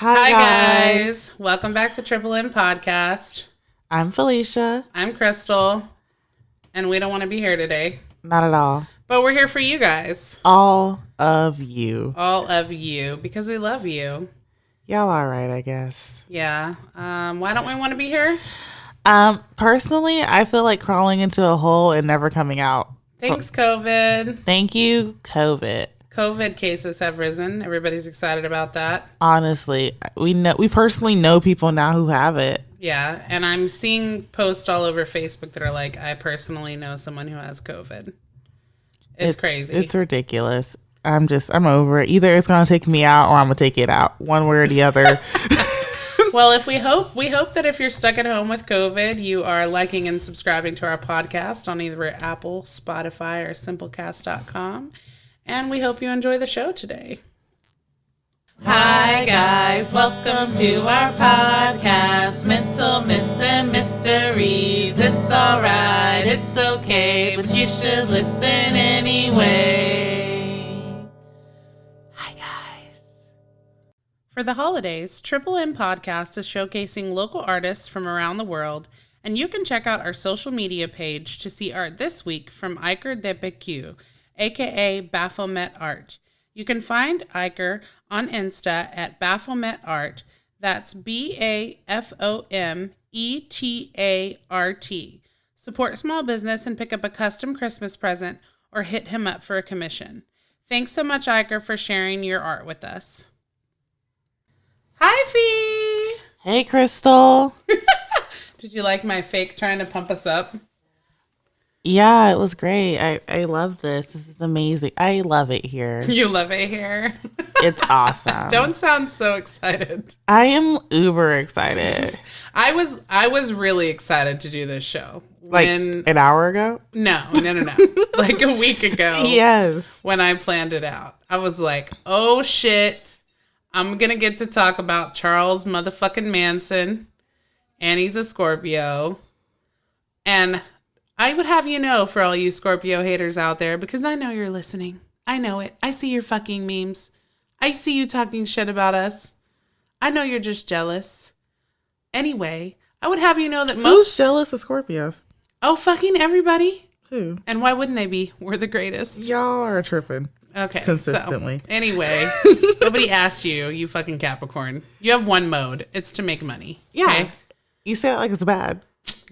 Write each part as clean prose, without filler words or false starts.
Hi guys. Welcome back to Triple M Podcast. I'm Felicia. I'm Crystal. And we don't want to be here today. Not at all. But we're here for you guys. All of you. All of you. Because we love you. Y'all all right, I guess. Yeah. Why don't we want to be here? Personally, I feel like crawling into a hole and never coming out. Thanks, COVID. Thank you, COVID. COVID cases have risen. Everybody's excited about that. Honestly, we personally know people now who have it. Yeah, and I'm seeing posts all over Facebook that are like, I personally know someone who has COVID. It's crazy. It's ridiculous. I'm over it. Either it's going to take me out or I'm going to take it out. One way or the other. Well, we hope that if you're stuck at home with COVID, you are liking and subscribing to our podcast on either Apple, Spotify, or simplecast.com. And we hope you enjoy the show today. Hi, guys. Welcome to our podcast, Mental Myths and Mysteries. It's all right. It's okay. But you should listen anyway. Hi, guys. For the holidays, Triple M Podcast is showcasing local artists from around the world. And you can check out our social media page to see art this week from Iker DPQ, aka Baphomet Art. You can find Iker on Insta at Baphomet Art. That's BAFOMETART. Support small business and pick up a custom Christmas present or hit him up for a commission. Thanks so much, Iker, for sharing your art with us. Hi, Fee! Hey, Crystal. Did you like my fake trying to pump us up? Yeah, it was great. I love this. This is amazing. I love it here. You love it here? It's awesome. Don't sound so excited. I am uber excited. I was really excited to do this show. Like an hour ago? No. Like a week ago. Yes. When I planned it out. I was like, oh shit. I'm going to get to talk about Charles motherfucking Manson. And he's a Scorpio. And I would have you know, for all you Scorpio haters out there, because I know you're listening. I know it. I see your fucking memes. I see you talking shit about us. I know you're just jealous. Anyway, I would have you know that Who's jealous of Scorpios? Oh, fucking everybody. Who? And why wouldn't they be? We're the greatest. Y'all are tripping. Okay. Consistently. So, anyway, nobody asked you, you fucking Capricorn. You have one mode. It's to make money. Yeah. Okay? You say it like it's bad.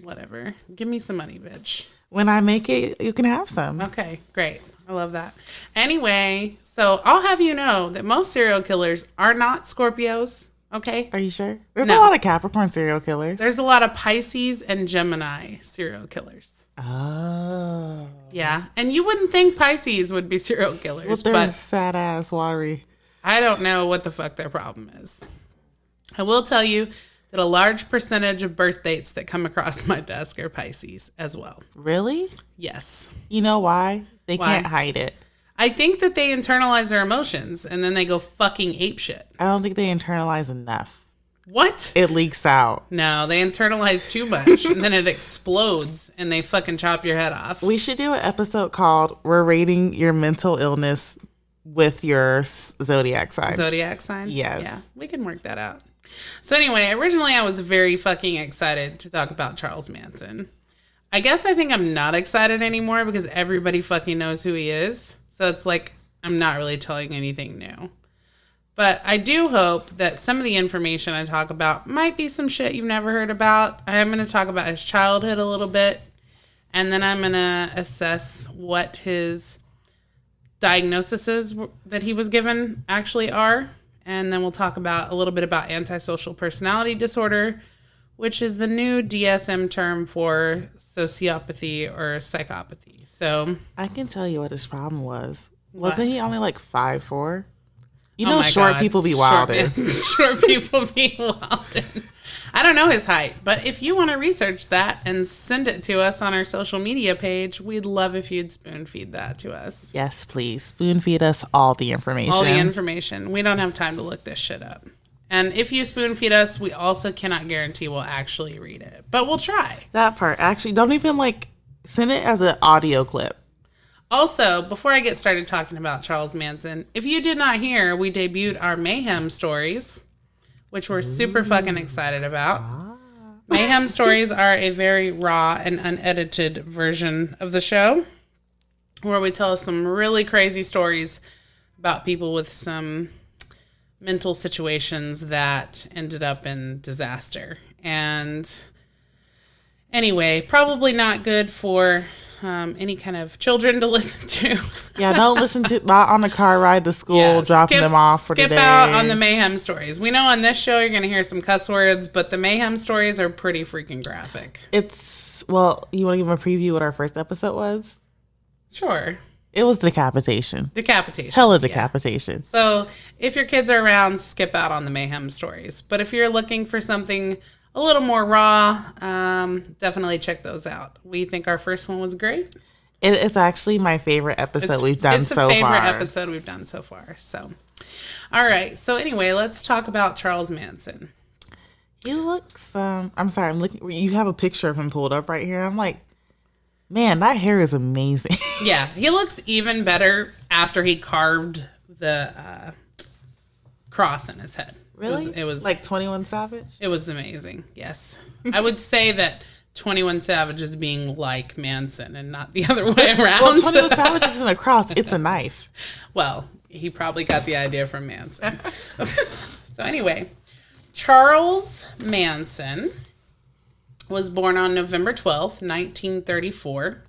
Whatever. Give me some money, bitch. When I make it, you can have some. Okay, great. I love that. Anyway, so I'll have you know that most serial killers are not Scorpios. Okay? Are you sure? There's a lot of Capricorn serial killers. There's a lot of Pisces and Gemini serial killers. Oh. Yeah. And you wouldn't think Pisces would be serial killers. Well, they're sad ass, watery. I don't know what the fuck their problem is. I will tell you that a large percentage of birth dates that come across my desk are Pisces as well. Really? Yes. You know why? They can't hide it. I think that they internalize their emotions and then they go fucking apeshit. I don't think they internalize enough. What? It leaks out. No, they internalize too much and then it explodes and they fucking chop your head off. We should do an episode called We're Rating Your Mental Illness with Your Zodiac Sign. Zodiac sign? Yes. Yeah, we can work that out. So anyway, originally I was very fucking excited to talk about Charles Manson. I guess I think I'm not excited anymore because everybody fucking knows who he is. So it's like I'm not really telling anything new. But I do hope that some of the information I talk about might be some shit you've never heard about. I'm going to talk about his childhood a little bit. And then I'm going to assess what his diagnoses that he was given actually are. And then we'll talk about a little bit about antisocial personality disorder, which is the new DSM term for sociopathy or psychopathy. So I can tell you what his problem was. What? Wasn't he only like 5'4"? You Oh know, my short God. people be wilding. Short people be wilding. I don't know his height, but if you want to research that and send it to us on our social media page, we'd love if you'd spoon feed that to us. Yes, please. Spoon feed us all the information. All the information. We don't have time to look this shit up. And if you spoon feed us, we also cannot guarantee we'll actually read it. But we'll try. That part. Actually, don't even send it as an audio clip. Also, before I get started talking about Charles Manson, if you did not hear, we debuted our Mayhem stories, which we're super fucking excited about. Ah. Mayhem Stories are a very raw and unedited version of the show where we tell some really crazy stories about people with some mental situations that ended up in disaster. And anyway, probably not good for any kind of children to listen to. Yeah, don't listen to not on the car ride to school, dropping them off for the day. Skip out on the Mayhem Stories. We know on this show you're going to hear some cuss words, but the Mayhem Stories are pretty freaking graphic. Well, you want to give them a preview what our first episode was? Sure. It was decapitation. Hella decapitation. Yeah. So if your kids are around, skip out on the Mayhem Stories. But if you're looking for something a little more raw, definitely check those out. We think our first one was great. It is actually my favorite episode we've done so far. It's the favorite episode we've done so far. So, all right. So anyway, let's talk about Charles Manson. He looks, I'm sorry, I'm looking, you have a picture of him pulled up right here. I'm like, man, that hair is amazing. Yeah, he looks even better after he carved the cross in his head. Really? It was like 21 Savage? It was amazing, yes. I would say that 21 Savage is being like Manson and not the other way around. Well, 21 Savage isn't a cross, it's a knife. Well, he probably got the idea from Manson. So anyway, Charles Manson was born on November 12th, 1934,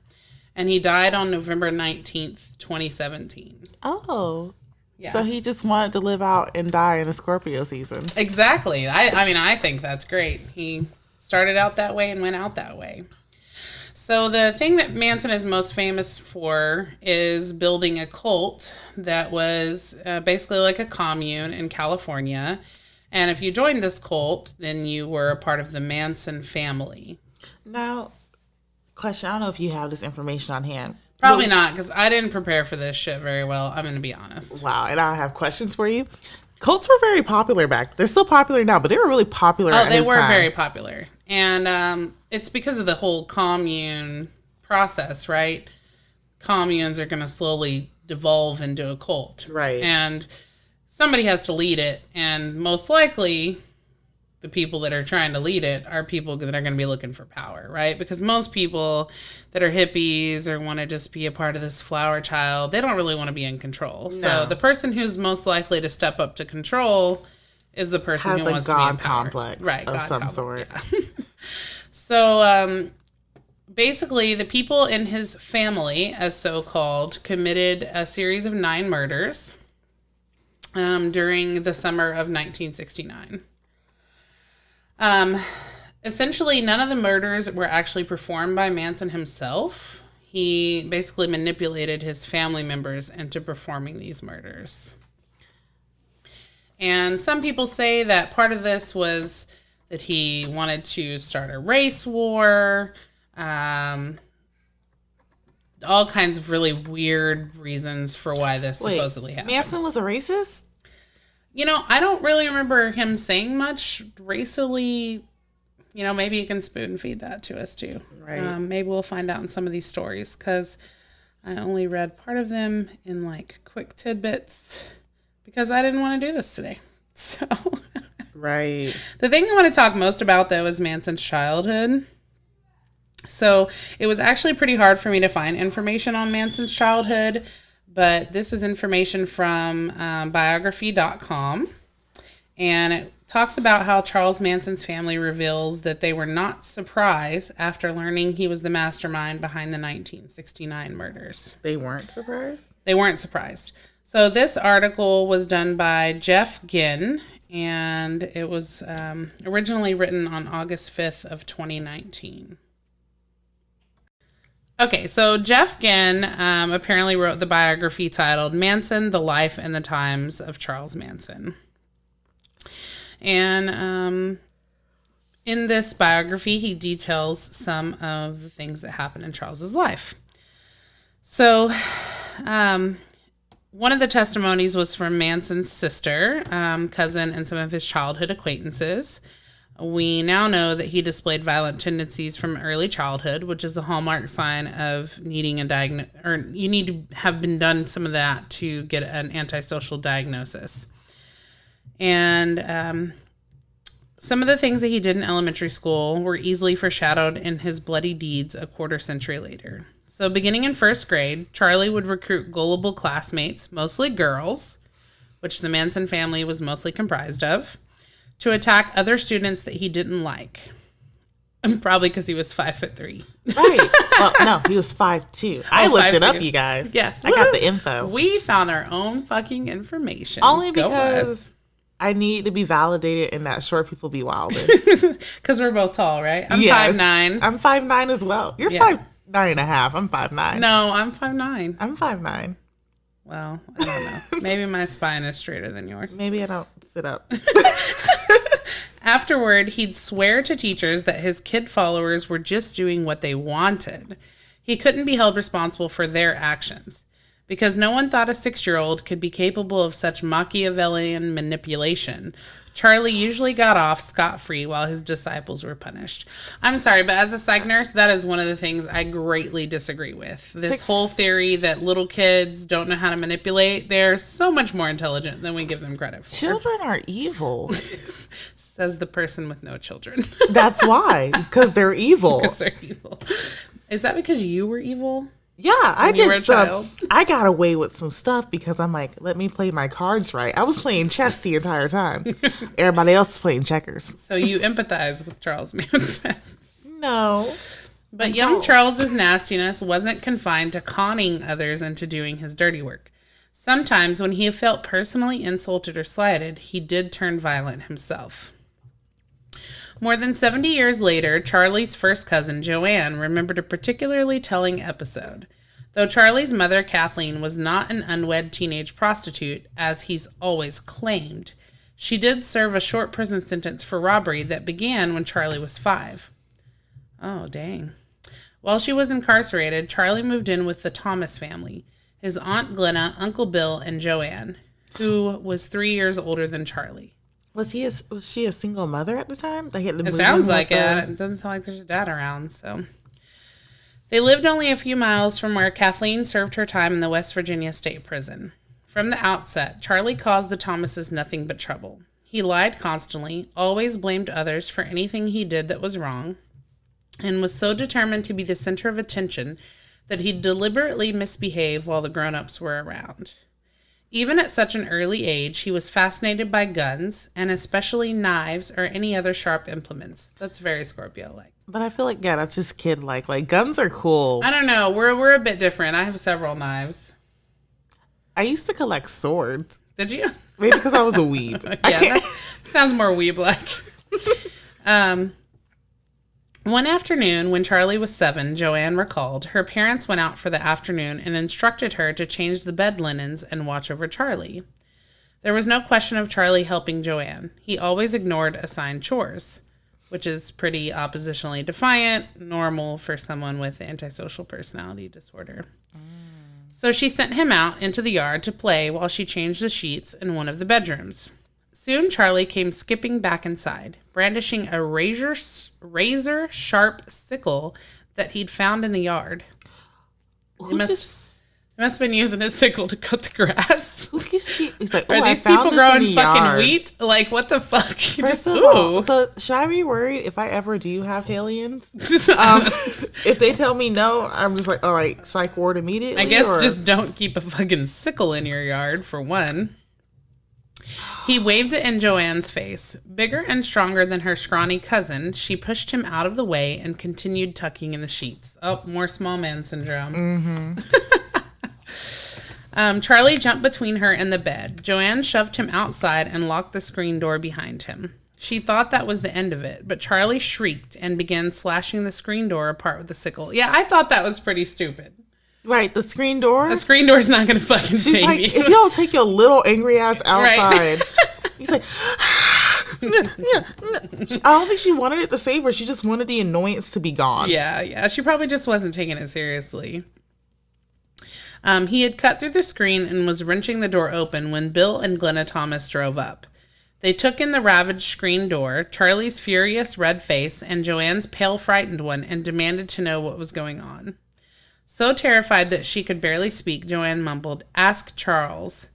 and he died on November 19th, 2017. Oh. Yeah. So he just wanted to live out and die in a Scorpio season. Exactly. I mean, I think that's great. He started out that way and went out that way. So the thing that Manson is most famous for is building a cult that was basically like a commune in California. And if you joined this cult, then you were a part of the Manson family. Now, question, I don't know if you have this information on hand. Probably not, because I didn't prepare for this shit very well. I'm going to be honest. Wow, and I have questions for you. Cults were very popular back. They're still popular now, but they were really popular at this time. They were very popular. And it's because of the whole commune process, right? Communes are going to slowly devolve into a cult. Right. And somebody has to lead it. And most likely, the people that are trying to lead it are people that are going to be looking for power, right? Because most people that are hippies or want to just be a part of this flower child, they don't really want to be in control. No. So the person who's most likely to step up to control is the person who wants to be in power. Has a god complex of some sort. Yeah. So basically, the people in his family, as so-called, committed a series of 9 murders during the summer of 1969. Essentially, none of the murders were actually performed by Manson himself. He basically manipulated his family members into performing these murders. And some people say that part of this was that he wanted to start a race war, all kinds of really weird reasons for why this supposedly happened. Manson was a racist? You know, I don't really remember him saying much racially. You know, maybe you can spoon feed that to us too. Right. Maybe we'll find out in some of these stories because I only read part of them in like quick tidbits because I didn't want to do this today. So, right. The thing I want to talk most about though is Manson's childhood. So it was actually pretty hard for me to find information on Manson's childhood. But this is information from biography.com, and it talks about how Charles Manson's family reveals that they were not surprised after learning he was the mastermind behind the 1969 murders. They weren't surprised? They weren't surprised. So this article was done by Jeff Ginn, and it was originally written on August 5th of 2019. Okay, so Jeff Ginn apparently wrote the biography titled Manson, The Life and the Times of Charles Manson. And in this biography, he details some of the things that happened in Charles's life. So one of the testimonies was from Manson's sister, cousin, and some of his childhood acquaintances. We now know that he displayed violent tendencies from early childhood, which is a hallmark sign of needing a diagnosis, or you need to have been done some of that to get an antisocial diagnosis. And Some of the things that he did in elementary school were easily foreshadowed in his bloody deeds a quarter century later. So beginning in first grade, Charlie would recruit gullible classmates, mostly girls, which the Manson family was mostly comprised of, to attack other students that he didn't like. And probably because he was 5'3". Right. Well, no, he was 5'2". I looked it up, you guys. Yeah. I got the info. We found our own fucking information. Only because I need to be validated in that short people be wilder. Because we're both tall, right? I'm 5'9". I'm 5'9" as well. You're 5'9" and a half. I'm 5'9". No, I'm 5'9". I'm 5'9". Well, I don't know. Maybe my spine is straighter than yours. Maybe I don't sit up. Afterward, he'd swear to teachers that his kid followers were just doing what they wanted. He couldn't be held responsible for their actions. Because no one thought a 6-year-old could be capable of such Machiavellian manipulation, Charlie usually got off scot-free while his disciples were punished. I'm sorry, but as a psych nurse, that is one of the things I greatly disagrey with. This whole theory that little kids don't know how to manipulate, they're so much more intelligent than we give them credit for. Children are evil. Says the person with no children. That's why. Because they're evil. Because they're evil. Is that because you were evil? Yeah, I did some. Child. I got away with some stuff because I'm like, let me play my cards right. I was playing chess the entire time. Everybody else was playing checkers. So you empathize with Charles Manson. No. But young Charles's nastiness wasn't confined to conning others into doing his dirty work. Sometimes when he felt personally insulted or slighted, he did turn violent himself. More than 70 years later, Charlie's first cousin, Joanne, remembered a particularly telling episode. Though Charlie's mother, Kathleen, was not an unwed teenage prostitute, as he's always claimed, she did serve a short prison sentence for robbery that began when Charlie was 5. Oh, dang. While she was incarcerated, Charlie moved in with the Thomas family, his Aunt Glenna, Uncle Bill, and Joanne, who was 3 years older than Charlie. Was she a single mother at the time? They had to it sounds like it. It doesn't sound like there's a dad around, so. They lived only a few miles from where Kathleen served her time in the West Virginia State Prison. From the outset, Charlie caused the Thomases nothing but trouble. He lied constantly, always blamed others for anything he did that was wrong, and was so determined to be the center of attention that he'd deliberately misbehave while the grown-ups were around. Even at such an early age, he was fascinated by guns, and especially knives or any other sharp implements. That's very Scorpio-like. But I feel like, yeah, that's just kid-like. Like, guns are cool. I don't know. We're a bit different. I have several knives. I used to collect swords. Did you? Maybe because I was a weeb. Yeah, that sounds more weeb-like. One afternoon, when Charlie was 7, Joanne recalled, her parents went out for the afternoon and instructed her to change the bed linens and watch over Charlie. There was no question of Charlie helping Joanne. He always ignored assigned chores, which is pretty oppositionally defiant, normal for someone with antisocial personality disorder. So she sent him out into the yard to play while she changed the sheets in one of the bedrooms. Soon Charlie came skipping back inside, brandishing a razor-sharp sickle that he'd found in the yard. He must have been using his sickle to cut the grass. He's like, are these people growing fucking wheat? Like, what the fuck? So should I be worried if I ever do have aliens? If they tell me no, I'm just like, all right, psych ward immediately. I guess just don't keep a fucking sickle in your yard, for one. He waved it in Joanne's face. Bigger and stronger than her scrawny cousin, she pushed him out of the way and continued tucking in the sheets. Oh, more small man syndrome. Mm-hmm. Charlie jumped between her and the bed. Joanne shoved him outside and locked the screen door behind him. She thought that was the end of it, but Charlie shrieked and began slashing the screen door apart with the sickle. Yeah, I thought that was pretty stupid. Right, the scrring door? The screen door's not going to fucking save like, you. If y'all take your little angry ass outside, he's like, yeah. I don't think she wanted it to save her. She just wanted the annoyance to be gone. Yeah. She probably just wasn't taking it seriously. He had cut through the screen and was wrenching the door open when Bill and Glenna Thomas drove up. They took in the ravaged screen door, Charlie's furious red face, and Joanne's pale, frightened one, and demanded to know what was going on. So terrified that she could barely speak, Joanne mumbled, "Ask Charles."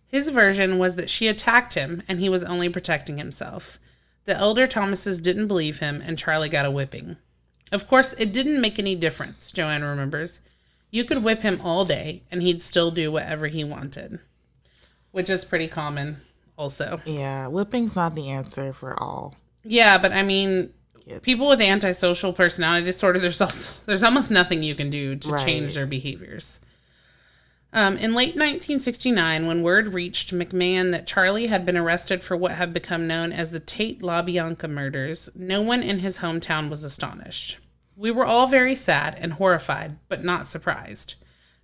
His version was that she attacked him and he was only protecting himself. The elder Thomases didn't believe him, and Charlie got a whipping. Of course, it didn't make any difference, Joanne remembers. You could whip him all day, and he'd still do whatever he wanted. Which is pretty common, also. Yeah, whipping's not the answer for all. Yeah, but I mean, people with antisocial personality disorder, there's almost nothing you can do to change their behaviors. In late 1969, when word reached McMahon that Charlie had been arrested for what had become known as the Tate LaBianca murders, no one in his hometown was astonished. We were all very sad and horrified, but not surprised,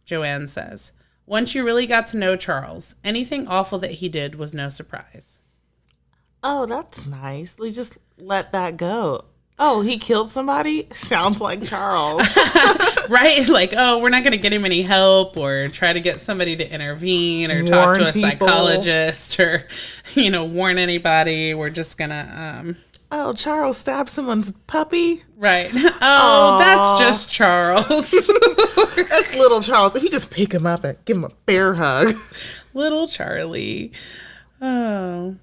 Joanne says. Once you really got to know Charles, anything awful that he did was no surprise. Oh, that's nice. They just let that go. Oh, he killed somebody? Sounds like Charles. Right? Like, oh, we're not going to get him any help or try to get somebody to intervene or talk to a psychologist or, warn anybody. We're just going to... Oh, Charles stabbed someone's puppy? Right. Oh, that's just Charles. That's little Charles. If you just pick him up and give him a bear hug. Little Charlie. Oh.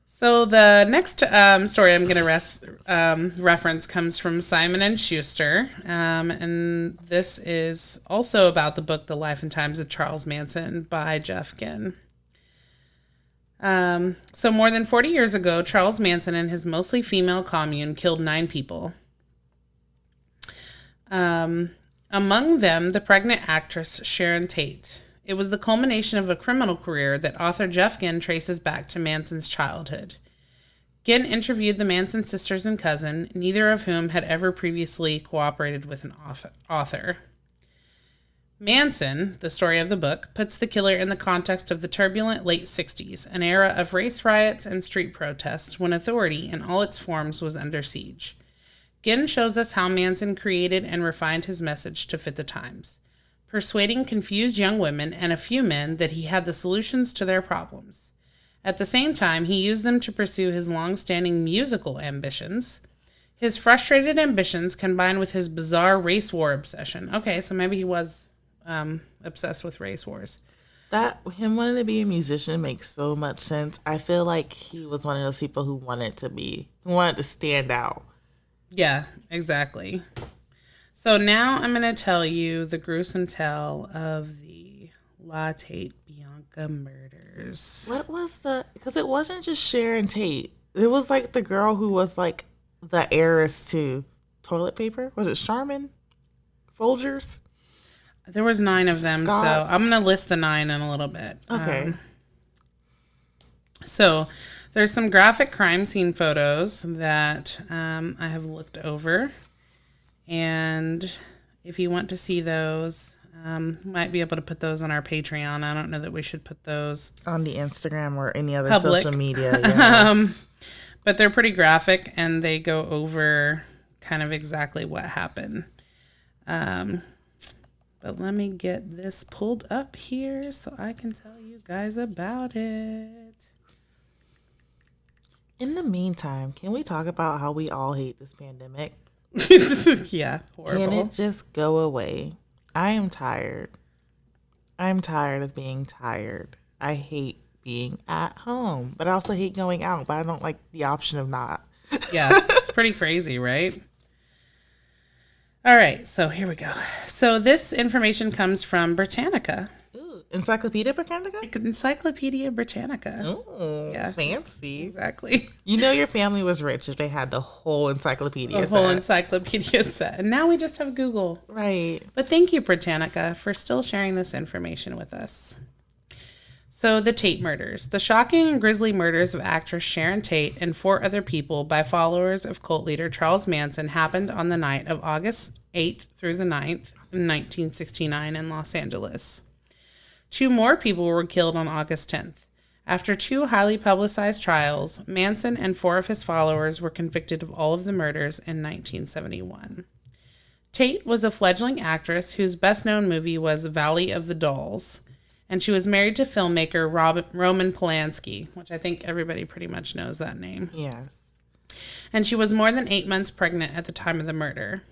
So the next story I'm going to reference comes from Simon & Schuster, and this is also about the book The Life and Times of Charles Manson by Jeff Ginn. So more than 40 years ago, Charles Manson and his mostly female commune killed 9 people. Among them, the pregnant actress Sharon Tate. It was the culmination of a criminal career that author Jeff Ginn traces back to Manson's childhood. Ginn interviewed the Manson sisters and cousin, neither of whom had ever previously cooperated with an author. Manson, the story of the book, puts the killer in the context of the turbulent late 60s, an era of race riots and street protests when authority in all its forms was under siege. Ginn shows us how Manson created and refined his message to fit the times, persuading confused young women and a few men that he had the solutions to their problems. At the same time, he used them to pursue his long-standing musical ambitions. His frustrated ambitions combined with his bizarre race war obsession. Okay, so maybe he was obsessed with race wars. That him wanting to be a musician makes so much sense. I feel like he was one of those people who wanted to stand out. Yeah, exactly. So now I'm going to tell you the gruesome tale of the La Tate Bianca murders. What was because it wasn't just Sharon Tate. It was like the girl who was like the heiress to toilet paper. Was it Charmin? Folgers? There was 9 of them, Scott. So I'm going to list the 9 in a little bit. Okay. So there's some graphic crime scene photos that I have looked over. And if you want to see those, might be able to put those on our Patreon. I don't know that we should put those on the Instagram or any other public. Social media. Yeah. But they're pretty graphic and they go over kind of exactly what happened. But let me get this pulled up here so I can tell you guys about it. In the meantime, can we talk about how we all hate this pandemic? Yeah, horrible. Can it just go away? I am tired. I'm tired of being tired. I hate being at home, but I also hate going out, but I don't like the option of not. Yeah, it's pretty crazy, right? All right, so here we go. So this information comes from Britannica. Ooh, Encyclopedia Britannica? Encyclopedia Britannica. Oh, yeah. Fancy. Exactly. You know your family was rich if they had the whole encyclopedia set. The whole encyclopedia set. And now we just have Google. Right. But thank you, Britannica, for still sharing this information with us. So the Tate murders. The shocking and grisly murders of actress Sharon Tate and 4 other people by followers of cult leader Charles Manson happened on the night of August 8th through the 9th in 1969 in Los Angeles. 2 more people were killed on August 10th. After 2 highly publicized trials, Manson and 4 of his followers were convicted of all of the murders in 1971. Tate was a fledgling actress whose best-known movie was Valley of the Dolls, and she was married to filmmaker Roman Polanski, which I think everybody pretty much knows that name. Yes. And she was more than 8 months pregnant at the time of the murder.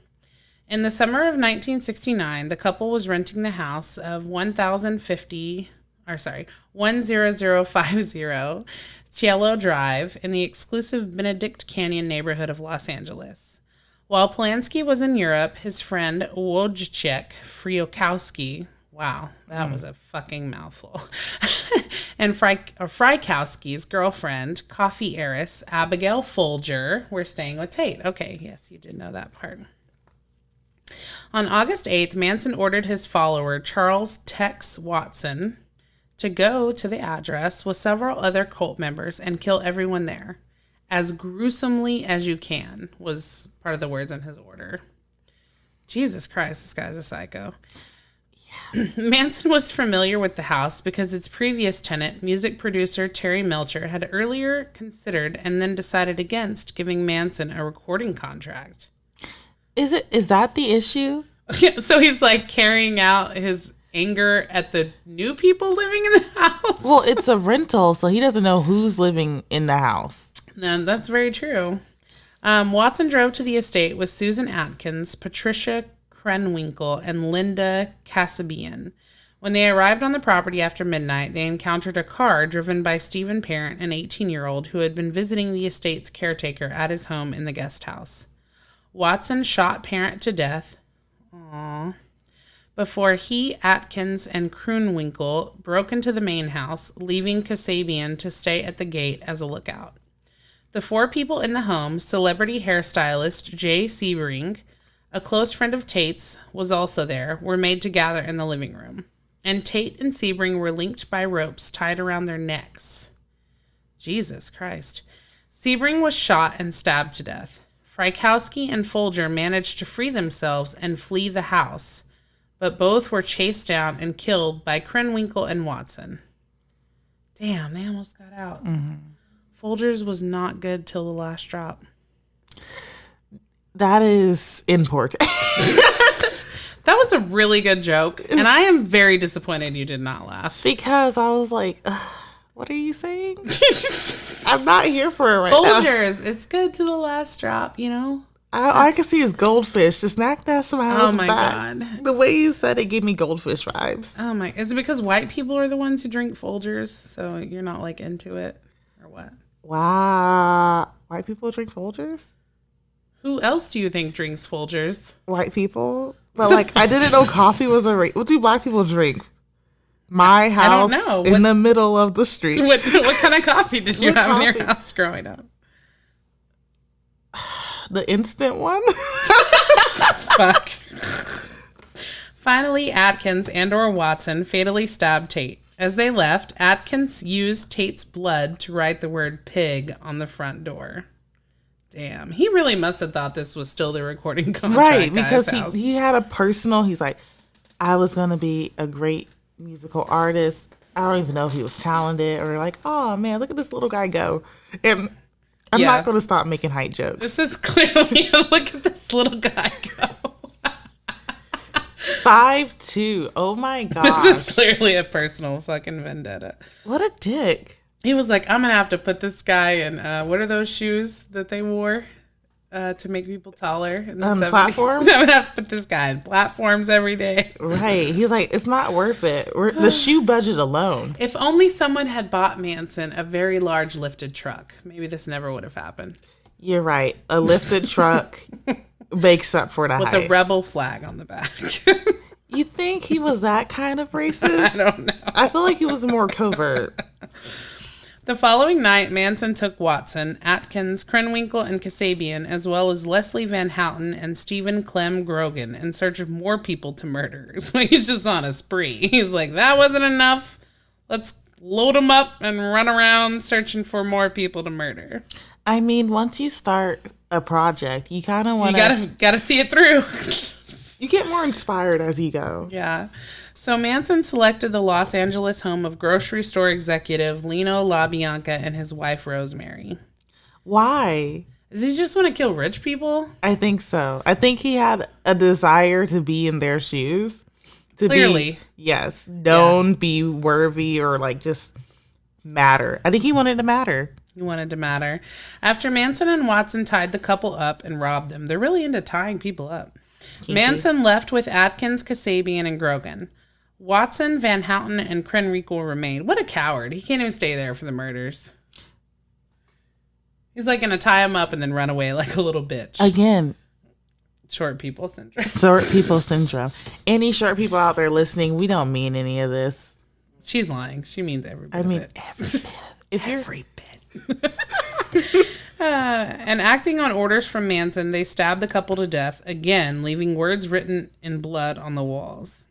In the summer of 1969, the couple was renting the house of 1050 10050 Cielo Drive in the exclusive Benedict Canyon neighborhood of Los Angeles. While Polanski was in Europe, his friend Wojciech Frykowski, wow, that was a fucking mouthful, and Frykowski's girlfriend, coffee heiress Abigail Folger, were staying with Tate. Okay, yes, you did know that part. On August 8th, Manson ordered his follower, Charles Tex Watson, to go to the address with several other cult members and kill everyone there. As gruesomely as you can, was part of the words in his order. Jesus Christ, this guy's a psycho. Yeah. Manson was familiar with the house because its previous tenant, music producer Terry Melcher, had earlier considered and then decided against giving Manson a recording contract. Is that the issue? So he's like carrying out his anger at the new people living in the house. Well, it's a rental, so he doesn't know who's living in the house. No, that's very true. Watson drove to the estate with Susan Atkins, Patricia Krenwinkel, and Linda Kasabian. When they arrived on the property after midnight, they encountered a car driven by Stephen Parent, an 18-year-old who had been visiting the estate's caretaker at his home in the guest house. Watson shot Parent to death before he, Atkins, and Krenwinkel broke into the main house, leaving Kasabian to stay at the gate as a lookout. The four people in the home, celebrity hairstylist Jay Sebring, a close friend of Tate's, was also there, were made to gather in the living room. And Tate and Sebring were linked by ropes tied around their necks. Jesus Christ. Sebring was shot and stabbed to death. Frykowski and Folger managed to free themselves and flee the house, but both were chased down and killed by Krenwinkel and Watson. Damn, they almost got out. Mm-hmm. Folger's was not good till the last drop. That is important. That was a really good joke, and I am very disappointed you did not laugh. Because I was like, what are you saying? I'm not here for it right now. Folgers, it's good to the last drop, you know? I can see his goldfish. Just knock that smiles Oh my back. God. The way you said it gave me goldfish vibes. Oh my, is it because white people are the ones who drink Folgers, so you're not like into it, or what? Wow. White people drink Folgers? Who else do you think drinks Folgers? White people? But like, I didn't know coffee was a race. What do black people drink? My house I don't know. in the middle of the street. What kind of coffee did you have in your house growing up? The instant one? Fuck. Finally, Atkins and/or Watson fatally stabbed Tate. As they left, Atkins used Tate's blood to write the word pig on the front door. Damn. He really must have thought this was still the recording contract. Right, because he had a personal, he's like, I was going to be a great musical artist. I don't even know if he was talented or like, oh man, look at this little guy go. And I'm not going to stop making height jokes. This is clearly a look at this little guy go. 5'2". Oh my gosh. This is clearly a personal fucking vendetta. What a dick. He was like, I'm going to have to put this guy in, what are those shoes that they wore to make people taller in the 70s? Platforms? I'm going to have to put this guy in platforms every day. Right. He's like, it's not worth it. The shoe budget alone. If only someone had bought Manson a very large lifted truck, maybe this never would have happened. You're right. A lifted truck makes up for the height. With a rebel flag on the back. You think he was that kind of racist? I don't know. I feel like he was more covert. The following night, Manson took Watson, Atkins, Krenwinkel, and Kasabian, as well as Leslie Van Houten and Stephen Clem Grogan, in search of more people to murder. So he's just on a spree. He's like, that wasn't enough. Let's load them up and run around searching for more people to murder. I mean, once you start a project, you kind of want to... You gotta see it through. You get more inspired as you go. Yeah. So Manson selected the Los Angeles home of grocery store executive Lino LaBianca and his wife Rosemary. Why? Does he just want to kill rich people? I think so. I think he had a desire to be in their shoes. Clearly. Yes. Known, be worthy, or like just matter. I think he wanted to matter. He wanted to matter. After Manson and Watson tied the couple up and robbed them, they're really into tying people up. Kinky. Manson left with Atkins, Kasabian, and Grogan. Watson, Van Houten, and Krenwinkel remained. What a coward. He can't even stay there for the murders. He's like going to tie him up and then run away like a little bitch. Again. Short people syndrome. Short people syndrome. Any short people out there listening, we don't mean any of this. She's lying. She means every bit. I mean, every bit. And acting on orders from Manson, they stabbed the couple to death, again, leaving words written in blood on the walls.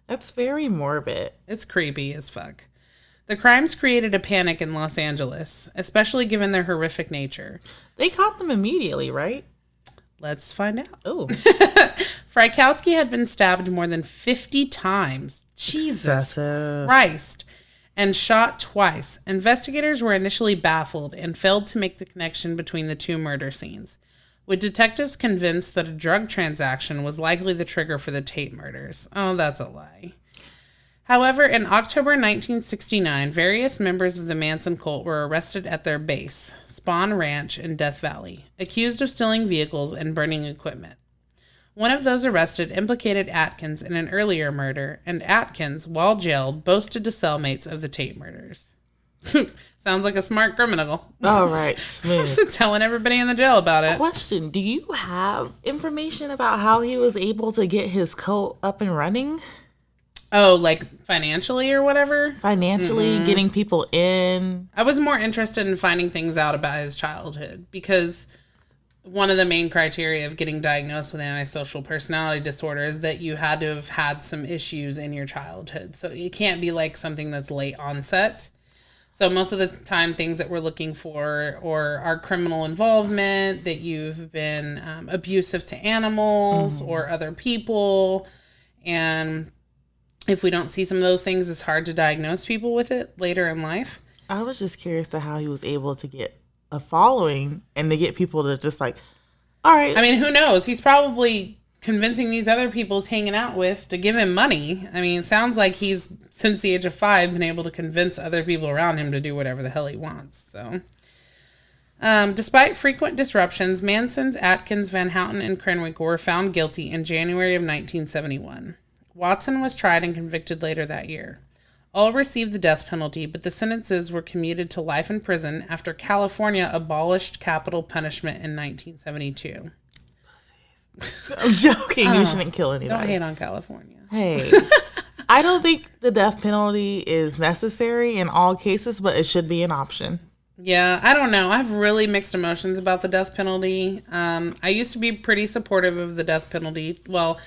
That's very morbid. It's creepy as fuck. The crimes created a panic in Los Angeles, especially given their horrific nature. They caught them immediately, right? Let's find out. Oh. Frykowski had been stabbed more than 50 times. Jesus Christ. And shot twice. Investigators were initially baffled and failed to make the connection between the two murder scenes, with detectives convinced that a drug transaction was likely the trigger for the Tate murders. Oh, that's a lie. However, in October 1969, various members of the Manson cult were arrested at their base, Spawn Ranch in Death Valley, accused of stealing vehicles and burning equipment. One of those arrested implicated Atkins in an earlier murder, and Atkins, while jailed, boasted to cellmates of the Tate murders. Sounds like a smart criminal. All right, smooth. Telling everybody in the jail about it. Question, do you have information about how he was able to get his cult up and running? Oh, like financially or whatever? Financially, getting people in. I was more interested in finding things out about his childhood, because one of the main criteria of getting diagnosed with antisocial personality disorder is that you had to have had some issues in your childhood. So it can't be like something that's late onset. So most of the time, things that we're looking for or are criminal involvement, that you've been abusive to animals or other people. And if we don't see some of those things, it's hard to diagnose people with it later in life. I was just curious to how he was able to get a following and to get people to just like, all right. I mean, who knows? He's probably convincing these other people he's hanging out with to give him money. I mean, it sounds like he's, since the age of 5, been able to convince other people around him to do whatever the hell he wants. So, despite frequent disruptions, Manson's, Atkins, Van Houten, and Krenwinkel were found guilty in January of 1971. Watson was tried and convicted later that year. All received the death penalty, but the sentences were commuted to life in prison after California abolished capital punishment in 1972. I'm joking. You shouldn't kill anybody. Don't hate on California. Hey, I don't think the death penalty is necessary in all cases, but it should be an option. Yeah, I don't know. I have really mixed emotions about the death penalty. I used to be pretty supportive of the death penalty. Well,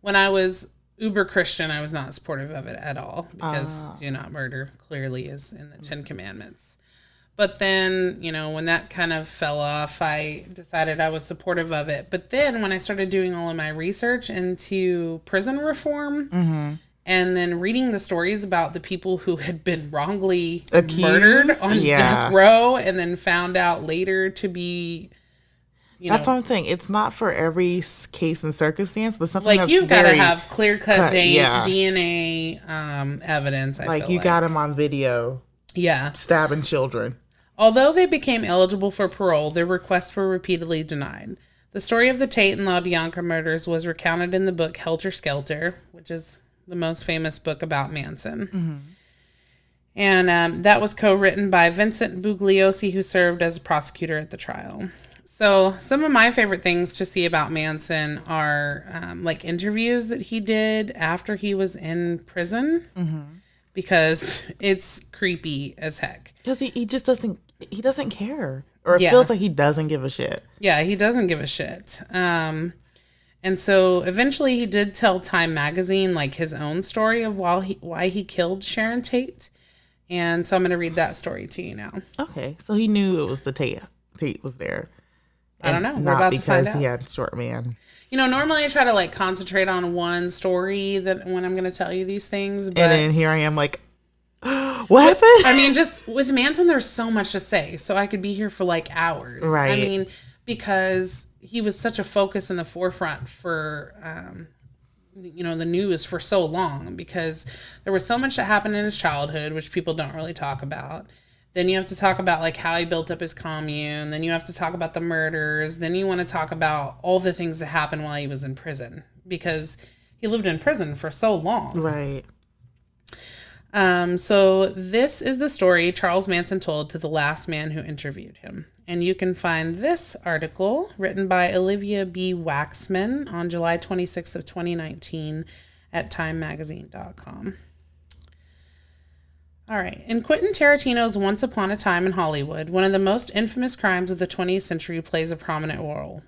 when I was uber Christian, I was not supportive of it at all, because do not murder clearly is in the 10 Commandments. But then, you know, when that kind of fell off, I decided I was supportive of it. But then when I started doing all of my research into prison reform and then reading the stories about the people who had been wrongly murdered on death row and then found out later to be, that's what I'm saying. It's not for every case and circumstance, but something like that's you've got to have cut, DNA evidence. I feel like got him on video. Yeah, stabbing children. Although they became eligible for parole, their requests were repeatedly denied. The story of the Tate and LaBianca murders was recounted in the book Helter Skelter, which is the most famous book about Manson. And that was co-written by Vincent Bugliosi, who served as a prosecutor at the trial. So some of my favorite things to see about Manson are like interviews that he did after he was in prison, because it's creepy as heck. Because he just doesn't care, or it feels like he doesn't give a shit. Yeah, he doesn't give a shit. And so eventually he did tell Time Magazine like his own story of why he killed Sharon Tate. And so I'm going to read that story to you now. Okay, so he knew it was the Tate. Tate was there. I don't know. We're about to find out. Not because he had short man. You know, normally I try to like concentrate on one story that when I'm going to tell you these things. But, and then here I am like, what happened? I mean, just with Manson, there's so much to say. So I could be here for like hours. Right. I mean, because he was such a focus in the forefront for, you know, the news for so long, because there was so much that happened in his childhood, which people don't really talk about. Then you have to talk about like how he built up his commune. Then you have to talk about the murders. Then you want to talk about all the things that happened while he was in prison, because he lived in prison for so long. Right. So this is the story Charles Manson told to the last man who interviewed him. And you can find this article written by Olivia B. Waxman on July 26th of 2019 at timemagazine.com. All right. In Quentin Tarantino's Once Upon a Time in Hollywood, one of the most infamous crimes of the 20th century plays a prominent role.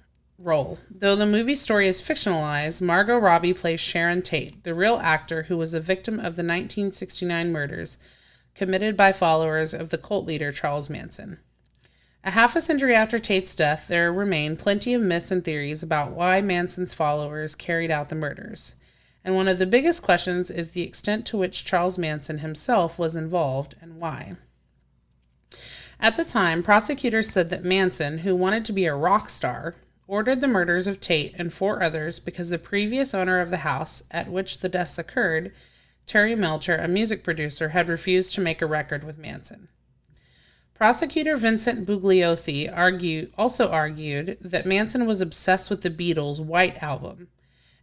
Though the movie story is fictionalized, Margot Robbie plays Sharon Tate, the real actor who was a victim of the 1969 murders committed by followers of the cult leader Charles Manson. A half a century after Tate's death, there remain plenty of myths and theories about why Manson's followers carried out the murders. And one of the biggest questions is the extent to which Charles Manson himself was involved and why. At the time, prosecutors said that Manson, who wanted to be a rock star, ordered the murders of Tate and 4 others because the previous owner of the house at which the deaths occurred, Terry Melcher, a music producer, had refused to make a record with Manson. Prosecutor Vincent Bugliosi also argued that Manson was obsessed with the Beatles' White Album,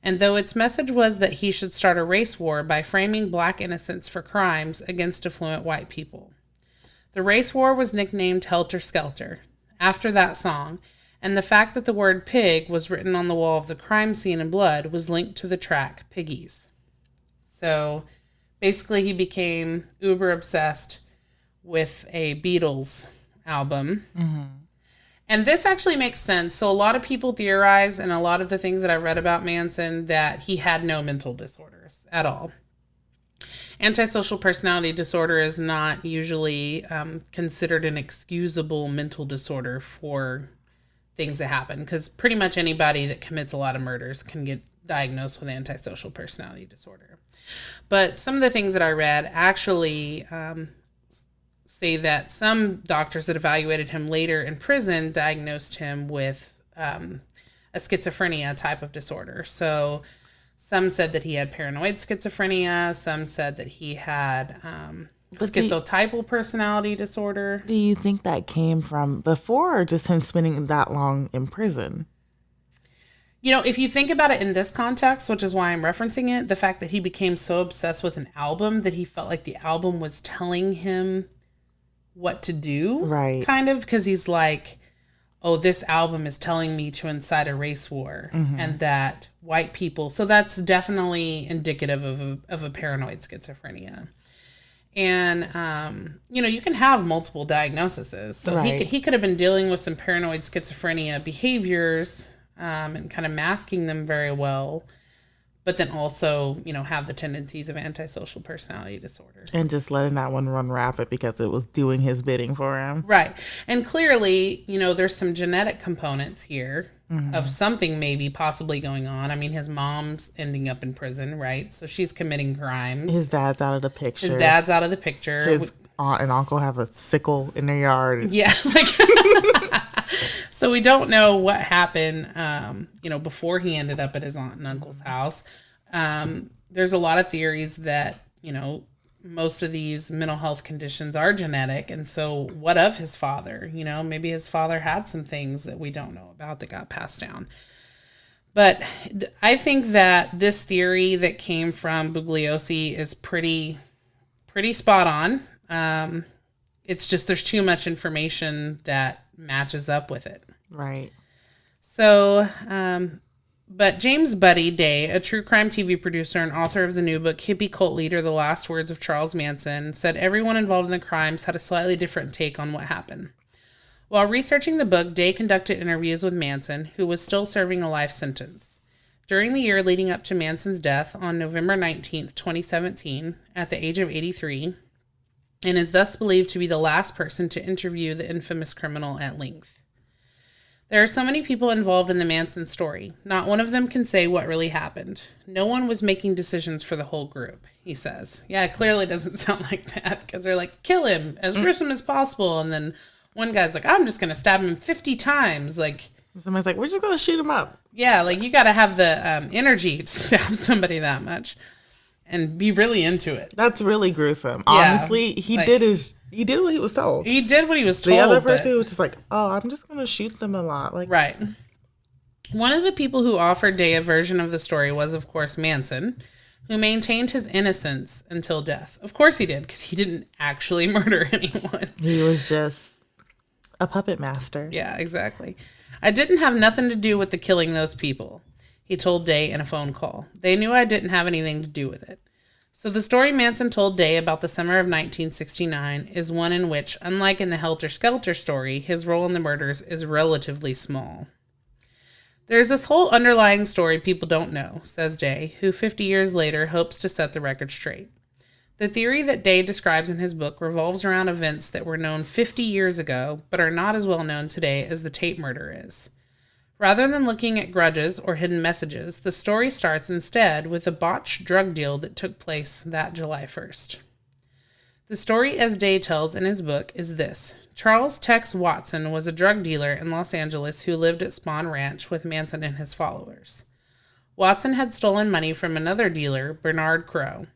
and though its message was that he should start a race war by framing black innocents for crimes against affluent white people. The race war was nicknamed Helter Skelter, after that song, and the fact that the word pig was written on the wall of the crime scene in blood was linked to the track Piggies. So basically he became uber obsessed with a Beatles album. Mm-hmm. And this actually makes sense. So a lot of people theorize, and a lot of the things that I've read about Manson, that he had no mental disorders at all. Antisocial personality disorder is not usually considered an excusable mental disorder for things that happen, because pretty much anybody that commits a lot of murders can get diagnosed with antisocial personality disorder. But some of the things that I read actually say that some doctors that evaluated him later in prison diagnosed him with a schizophrenia type of disorder. So some said that he had paranoid schizophrenia. Some said that he had schizotypal personality disorder. Do you think that came from before, or just him spending that long in prison? You know, if you think about it in this context, which is why I'm referencing it, the fact that he became so obsessed with an album that he felt like the album was telling him what to do. Right. Kind of, because he's like, oh, this album is telling me to incite a race war, and that white people. So that's definitely indicative of a paranoid schizophrenia. And, you know, you can have multiple diagnoses. So right. he could have been dealing with some paranoid schizophrenia behaviors and kind of masking them very well, but then also, you know, have the tendencies of antisocial personality disorder. And just letting that one run rapid because it was doing his bidding for him. Right. And clearly, you know, there's some genetic components here of something maybe possibly going on. I mean, his mom's ending up in prison, right? So she's committing crimes. His dad's out of the picture. His aunt and uncle have a sickle in their yard. Yeah. So we don't know what happened, you know, before he ended up at his aunt and uncle's house. There's a lot of theories that, you know, most of these mental health conditions are genetic. And so what of his father? You know, maybe his father had some things that we don't know about that got passed down. But I think that this theory that came from Bugliosi is pretty spot on. It's just there's too much information that matches up with it. Right. So, but James Buddy Day, a true crime TV producer and author of the new book, Hippie Cult Leader, The Last Words of Charles Manson, said everyone involved in the crimes had a slightly different take on what happened. While researching the book, Day conducted interviews with Manson, who was still serving a life sentence. During the year leading up to Manson's death on November 19th, 2017, at the age of 83, and is thus believed to be the last person to interview the infamous criminal at length. There are so many people involved in the Manson story. Not one of them can say what really happened. No one was making decisions for the whole group, he says. Yeah, it clearly doesn't sound like that, because they're like, kill him as gruesome as possible. And then one guy's like, I'm just going to stab him 50 times. Like, somebody's like, we're just going to shoot him up. Yeah, like you got to have the energy to stab somebody that much and be really into it. That's really gruesome. Yeah, honestly, he did what he was told. He did what he was told. The other person was just like, oh, I'm just going to shoot them a lot. Like, right. One of the people who offered Day a version of the story was, of course, Manson, who maintained his innocence until death. Of course he did, because he didn't actually murder anyone. He was just a puppet master. Yeah, exactly. I didn't have nothing to do with the killing those people, he told Day in a phone call. They knew I didn't have anything to do with it. So the story Manson told Day about the summer of 1969 is one in which, unlike in the Helter Skelter story, his role in the murders is relatively small. There's this whole underlying story people don't know, says Day, who 50 years later hopes to set the record straight. The theory that Day describes in his book revolves around events that were known 50 years ago, but are not as well known today as the Tate murder is. Rather than looking at grudges or hidden messages, the story starts instead with a botched drug deal that took place that July 1st. The story, as Day tells in his book, is this. Charles Tex Watson was a drug dealer in Los Angeles who lived at Spahn Ranch with Manson and his followers. Watson had stolen money from another dealer, Bernard Crowe.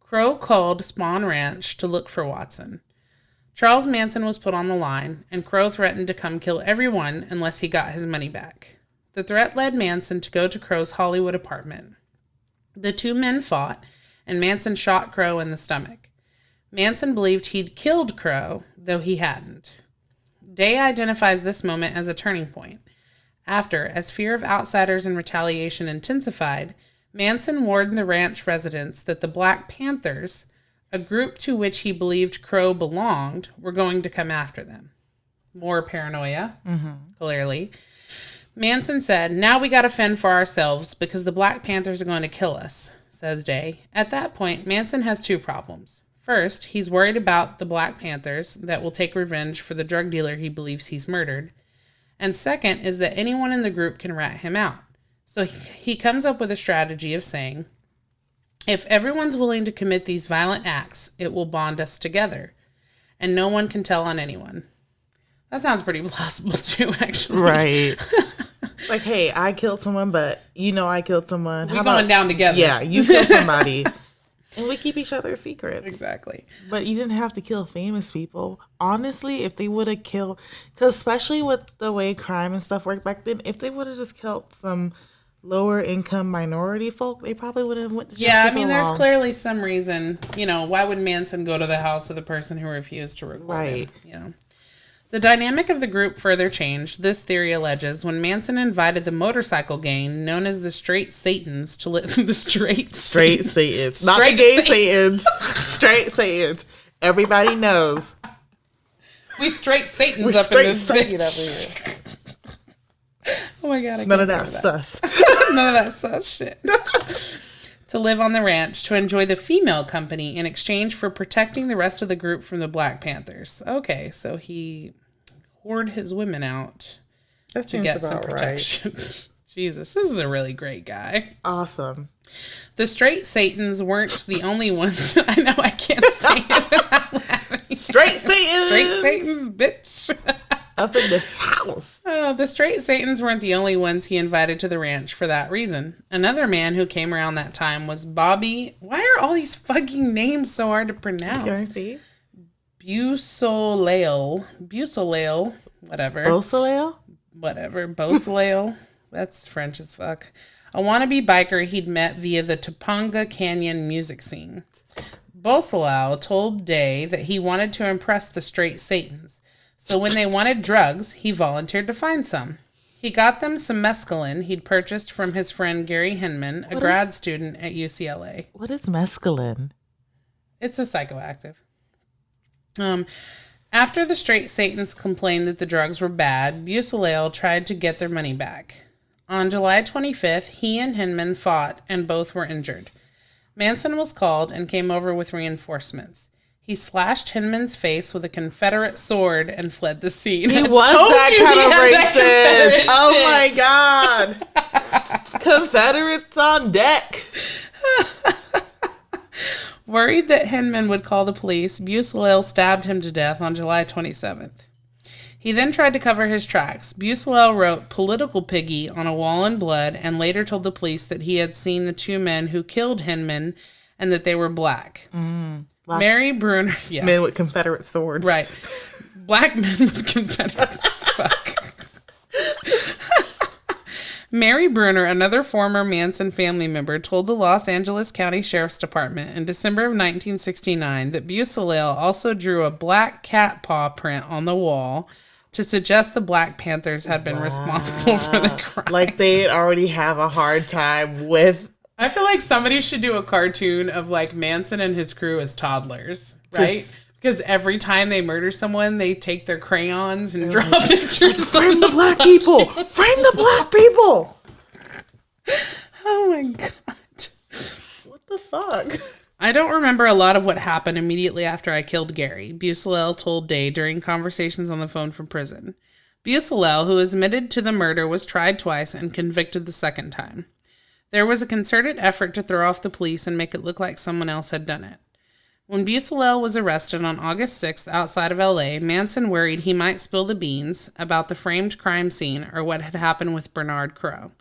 Crowe called Spahn Ranch to look for Watson. Charles Manson was put on the line, and Crowe threatened to come kill everyone unless he got his money back. The threat led Manson to go to Crowe's Hollywood apartment. The two men fought, and Manson shot Crowe in the stomach. Manson believed he'd killed Crowe, though he hadn't. Day identifies this moment as a turning point. After, as fear of outsiders and retaliation intensified, Manson warned the ranch residents that the Black Panthers, a group to which he believed Crowe belonged, were going to come after them. More paranoia, clearly. Manson said, "Now we gotta fend for ourselves because the Black Panthers are going to kill us," says Day. At that point, Manson has two problems. First, he's worried about the Black Panthers that will take revenge for the drug dealer he believes he's murdered. And second is that anyone in the group can rat him out. So he comes up with a strategy of saying, if everyone's willing to commit these violent acts, it will bond us together, and no one can tell on anyone. That sounds pretty plausible too, actually. Right. Like, hey, I killed someone, but you know I killed someone. We're going down together. Yeah, you killed somebody. And we keep each other's secrets. Exactly. But you didn't have to kill famous people. Honestly, if they would have killed, because especially with the way crime and stuff worked back then, if they would have just killed some lower income minority folk, they probably would have went to jail. Yeah, I mean, there's clearly some reason, why would Manson go to the house of the person who refused to record him? The dynamic of the group further changed, this theory alleges, when Manson invited the motorcycle gang known as the Straight Satans to live the Straight Satans. Not the gay Satans. Straight Satans. Everybody knows. We straight Satans up in this bitch. Oh my God. None of that sus. None of that sus shit. To live on the ranch to enjoy the female company in exchange for protecting the rest of the group from the Black Panthers. Okay, so he whored his women out to get some protection. Right. Jesus, this is a really great guy. Awesome. The Straight Satans weren't the only ones. I know I can't say it without laughing. Straight Satans. Straight Satans, bitch. Up in the house. The Straight Satans weren't the only ones he invited to the ranch for that reason. Another man who came around that time was Bobby. Why are all these fucking names so hard to pronounce? Can I see? Beausoleil, whatever. Beausoleil. That's French as fuck. A wannabe biker he'd met via the Topanga Canyon music scene. Beausoleil told Day that he wanted to impress the Straight Satans. So when they wanted drugs, he volunteered to find some. He got them some mescaline he'd purchased from his friend Gary Hinman, a grad student at UCLA. What is mescaline? It's a psychoactive. After the Straight Satans complained that the drugs were bad, Beausoleil tried to get their money back. On July 25th, he and Hinman fought, and both were injured. Manson was called and came over with reinforcements. He slashed Hinman's face with a Confederate sword and fled the scene. He was that kind of racist. Oh my God. Confederates on deck. Worried that Hinman would call the police, Beausoleil stabbed him to death on July 27th. He then tried to cover his tracks. Beausoleil wrote "Political Piggy" on a wall in blood and later told the police that he had seen the two men who killed Hinman and that they were black. Mary Bruner. Yeah. Men with Confederate swords. Right. Black men with Confederate. Fuck. Mary Bruner, another former Manson family member, told the Los Angeles County Sheriff's Department in December of 1969 that Busalel also drew a black cat paw print on the wall to suggest the Black Panthers had been responsible for the crime. Like they already have a hard time with... I feel like somebody should do a cartoon of like Manson and his crew as toddlers, right? Because every time they murder someone, they take their crayons and draw pictures. Frame the black people! Frame the black people! Oh my God. What the fuck? I don't remember a lot of what happened immediately after I killed Gary, Busalel told Day during conversations on the phone from prison. Busalel, who admitted to the murder, was tried twice and convicted the second time. There was a concerted effort to throw off the police and make it look like someone else had done it. When Busalel was arrested on August 6th outside of LA, Manson worried he might spill the beans about the framed crime scene or what had happened with Bernard Crowe.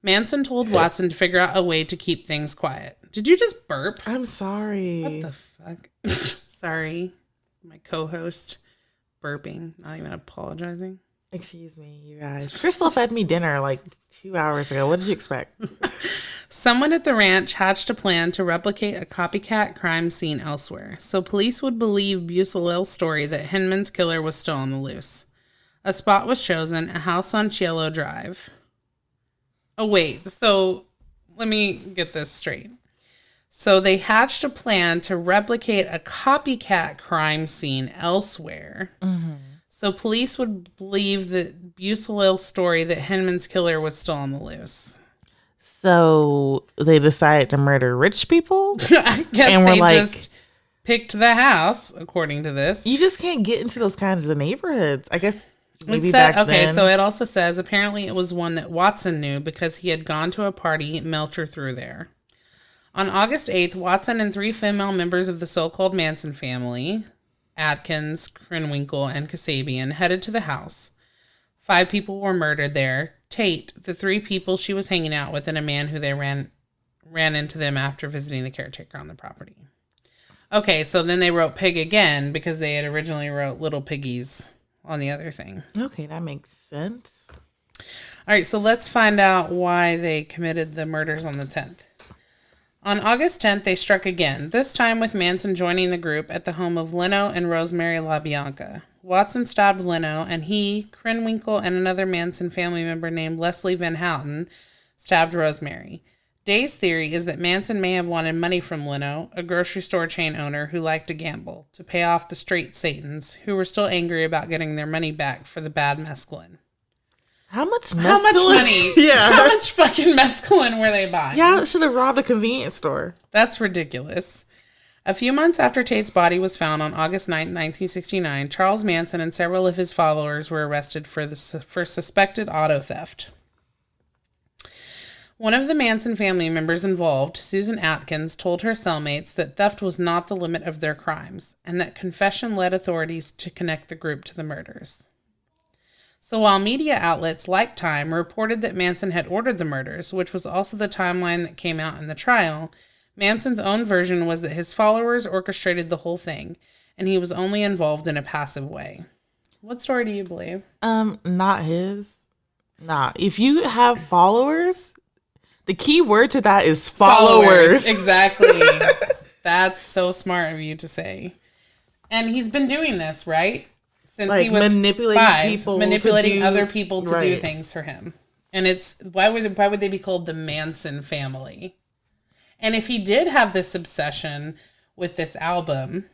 Manson told Watson to figure out a way to keep things quiet. Did you just burp? I'm sorry. What the fuck? Sorry. My co-host burping, not even apologizing. Excuse me, you guys. Crystal fed me dinner like 2 hours ago. What did you expect? Someone at the ranch hatched a plan to replicate a copycat crime scene elsewhere, so police would believe Busalel's story that Hinman's killer was still on the loose. A spot was chosen, a house on Cielo Drive. Oh, wait. So let me get this straight. So they hatched a plan to replicate a copycat crime scene elsewhere. Mm-hmm. So police would believe that Busalel's story that Hinman's killer was still on the loose. So they decided to murder rich people? I guess and they just picked the house, according to this. You just can't get into those kinds of neighborhoods. I guess maybe back then. So it also says apparently it was one that Watson knew because he had gone to a party Melcher threw there. On August 8th, Watson and 3 female members of the so-called Manson family, Atkins, Krenwinkel, and Kasabian, headed to the house. 5 people were murdered there. Tate, the 3 people she was hanging out with, and a man who they ran into them after visiting the caretaker on the property. Okay, so then they wrote Pig again because they had originally wrote Little Piggies on the other thing. Okay, that makes sense. All right, so let's find out why they committed the murders on the 10th. On August 10th, they struck again, this time with Manson joining the group at the home of Leno and Rosemary LaBianca. Watson stabbed Leno, and he, Krenwinkel, and another Manson family member named Leslie Van Houten stabbed Rosemary. Day's theory is that Manson may have wanted money from Leno, a grocery store chain owner who liked to gamble, to pay off the straight Satans, who were still angry about getting their money back for the bad mescaline. How much mescaline? How much money? Yeah. How much fucking mescaline were they buying? Yeah, should have robbed a convenience store. That's ridiculous. A few months after Tate's body was found on August 9, 1969, Charles Manson and several of his followers were arrested for suspected auto theft. One of the Manson family members involved, Susan Atkins, told her cellmates that theft was not the limit of their crimes, and that confession led authorities to connect the group to the murders. So while media outlets like Time reported that Manson had ordered the murders, which was also the timeline that came out in the trial, Manson's own version was that his followers orchestrated the whole thing, and he was only involved in a passive way. What story do you believe? Not his. Nah, if you have followers, the key word to that is followers. Exactly. That's so smart of you to say. And he's been doing this, right? Since like he was manipulating 5, people, manipulating other people to do right. things for him. And it's why would they be called the Manson family? And if he did have this obsession with this album,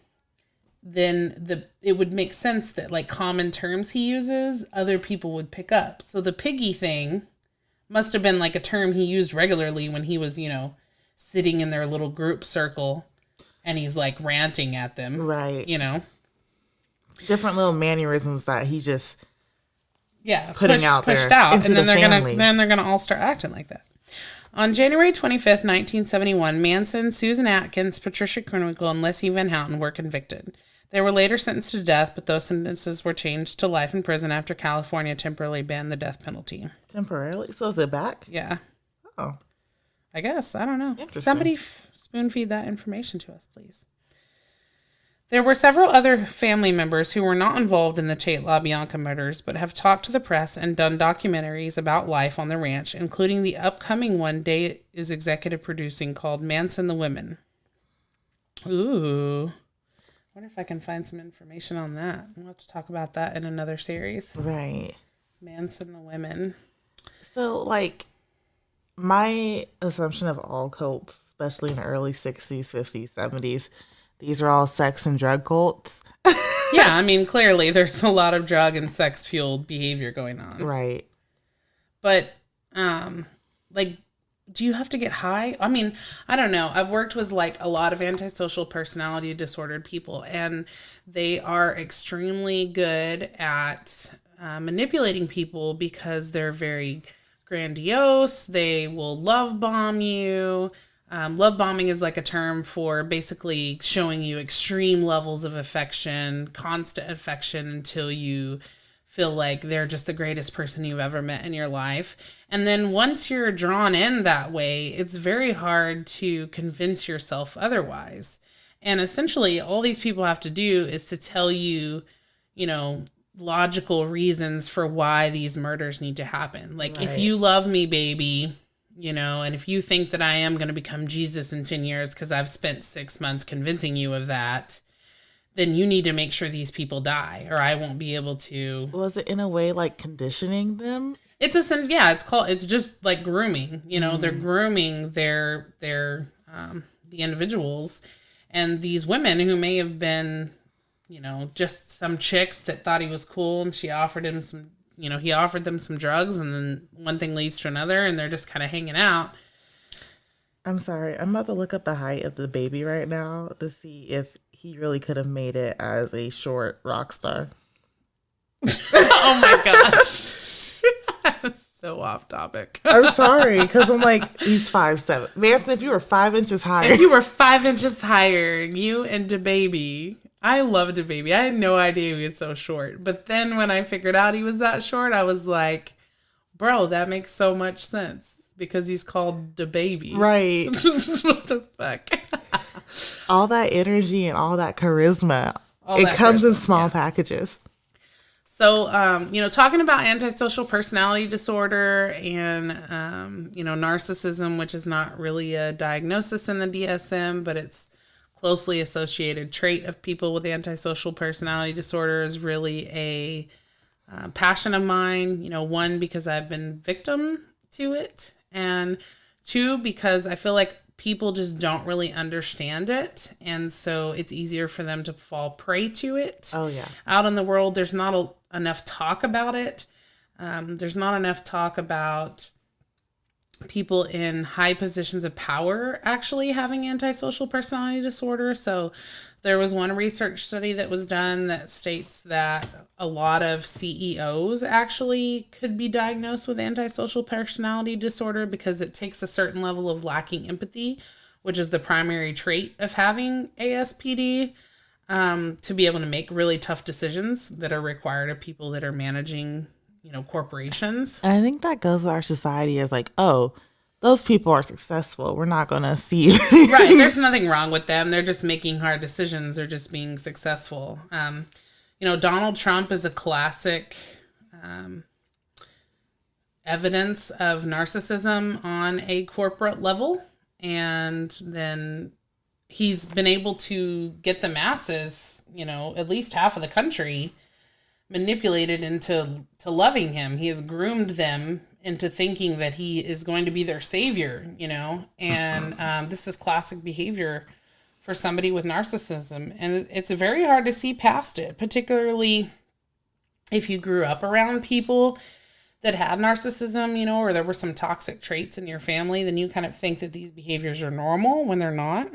then it would make sense that like common terms he uses, other people would pick up. So the piggy thing must have been like a term he used regularly when he was, sitting in their little group circle and he's like ranting at them. Right. Different little mannerisms that he just pushed out, and then they're gonna all start acting like that. On January 25th, 1971, Manson, Susan Atkins, Patricia Krenwinkel, and Leslie Van Houten were convicted. They were later sentenced to death, but those sentences were changed to life in prison after California temporarily banned the death penalty. Temporarily? So is it back? Yeah. Oh. I guess. I don't know. Somebody spoon feed that information to us, please. There were several other family members who were not involved in the Tate LaBianca murders, but have talked to the press and done documentaries about life on the ranch, including the upcoming one Day is executive producing called Manson the Women. Ooh. I wonder if I can find some information on that. We'll have to talk about that in another series. Right. Manson the Women. So, like, my assumption of all cults, especially in the early 60s, 50s, 70s, these are all sex and drug cults. Yeah, I mean, clearly there's a lot of drug and sex fueled behavior going on. Right. But, like, do you have to get high? I mean, I don't know. I've worked with like a lot of antisocial personality disordered people, and they are extremely good at manipulating people because they're very grandiose. They will love bomb you. Love bombing is like a term for basically showing you extreme levels of affection, constant affection until you feel like they're just the greatest person you've ever met in your life. And then once you're drawn in that way, it's very hard to convince yourself otherwise. And essentially, all these people have to do is to tell you, you know, logical reasons for why these murders need to happen. Like, if you love me, baby, you know, and if you think that I am going to become Jesus in 10 years because I've spent 6 months convincing you of that, then you need to make sure these people die or I won't be able to. Was it in a way like conditioning them? It's it's just like grooming, you know, they're grooming the individuals, and these women who may have been, you know, just some chicks that thought he was cool and she offered him some, you know, he offered them some drugs and then one thing leads to another and they're just kind of hanging out. I'm sorry. I'm about to look up the height of the baby right now to see if he really could have made it as a short rock star. Oh my gosh. So off topic. I'm sorry, because I'm like, he's 5'7". Manson, if you were 5 inches higher. If you were 5 inches higher, you and DaBaby. I love DaBaby. I had no idea he was so short. But then when I figured out he was that short, I was like, bro, that makes so much sense. Because he's called DaBaby. Right. What the fuck? All that energy and all that charisma, it comes in small packages. So, you know, talking about antisocial personality disorder and, you know, narcissism, which is not really a diagnosis in the DSM, but it's closely associated trait of people with antisocial personality disorder, is really a passion of mine. You know, one, because I've been victim to it, and two, because I feel like people just don't really understand it, and so it's easier for them to fall prey to it. Oh yeah. Out in the world, there's not enough talk about it. There's not enough talk about people in high positions of power actually having antisocial personality disorder. So there was one research study that was done that states that a lot of CEOs actually could be diagnosed with antisocial personality disorder because it takes a certain level of lacking empathy, which is the primary trait of having ASPD, to be able to make really tough decisions that are required of people that are managing, you know, corporations. And I think that goes with our society as like, oh, those people are successful. We're not going to see. Right. There's nothing wrong with them. They're just making hard decisions. They're just being successful. You know, Donald Trump is a classic evidence of narcissism on a corporate level. And then he's been able to get the masses, you know, at least half of the country manipulated into loving him. He has groomed them into thinking that he is going to be their savior, you know, and this is classic behavior for somebody with narcissism. And it's very hard to see past it, particularly if you grew up around people that had narcissism, you know, or there were some toxic traits in your family, then you kind of think that these behaviors are normal when they're not.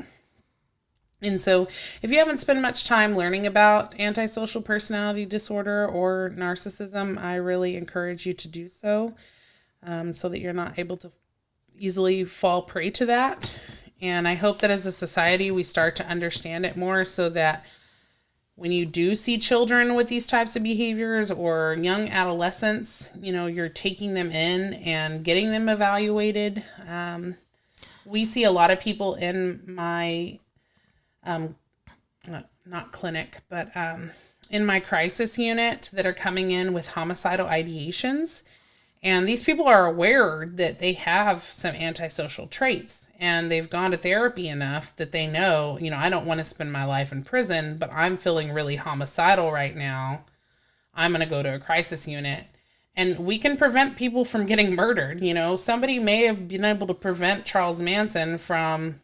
And so if you haven't spent much time learning about antisocial personality disorder or narcissism, I really encourage you to do so, so that you're not able to easily fall prey to that. And I hope that as a society, we start to understand it more so that when you do see children with these types of behaviors or young adolescents, you know, you're taking them in and getting them evaluated. We see a lot of people in my not clinic, but in my crisis unit that are coming in with homicidal ideations. And these people are aware that they have some antisocial traits, and they've gone to therapy enough that they know, I don't want to spend my life in prison, but I'm feeling really homicidal right now. I'm going to go to a crisis unit. And we can prevent people from getting murdered. Somebody may have been able to prevent Charles Manson from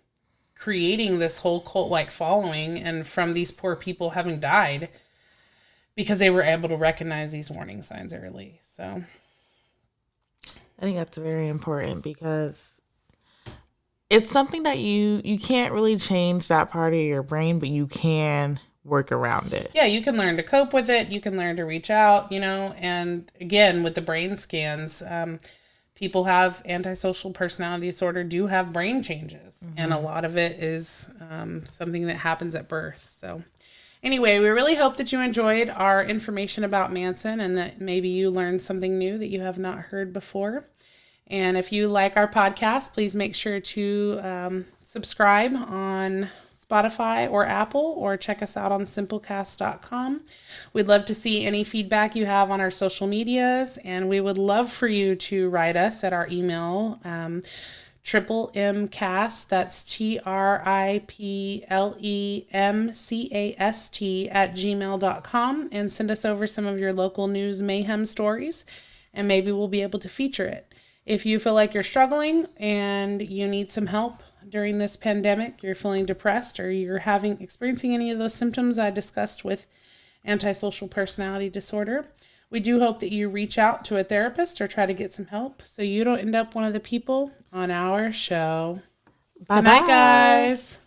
creating this whole cult-like following and from these poor people having died because they were able to recognize these warning signs early. So I think that's very important because it's something that you can't really change that part of your brain, but you can work around it. Yeah, you can learn to cope with it. You can learn to reach out, and again, with the brain scans, people have antisocial personality disorder do have brain changes. Mm-hmm. And a lot of it is something that happens at birth. So anyway, we really hope that you enjoyed our information about Manson and that maybe you learned something new that you have not heard before. And if you like our podcast, please make sure to subscribe on Spotify or Apple, or check us out on simplecast.com. We'd love to see any feedback you have on our social medias, and we would love for you to write us at our email, MMcast, that's TRIPLEMCAST @gmail.com, and send us over some of your local news mayhem stories, and maybe we'll be able to feature it. If you feel like you're struggling and you need some help during this pandemic, you're feeling depressed, or you're experiencing any of those symptoms I discussed with antisocial personality disorder, we do hope that you reach out to a therapist or try to get some help so you don't end up one of the people on our show. Bye-bye. Good night, guys.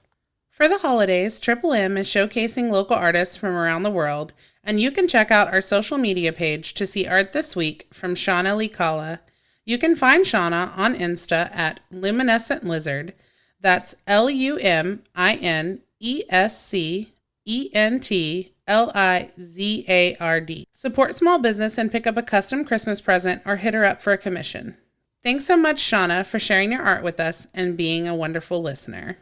For the holidays, Triple M is showcasing local artists from around the world, and you can check out our social media page to see art this week from Shauna Likala. You can find Shauna on Insta at Luminescent Lizard. That's LUMINESCENTLIZARD. Support small business and pick up a custom Christmas present or hit her up for a commission. Thanks so much, Shauna, for sharing your art with us and being a wonderful listener.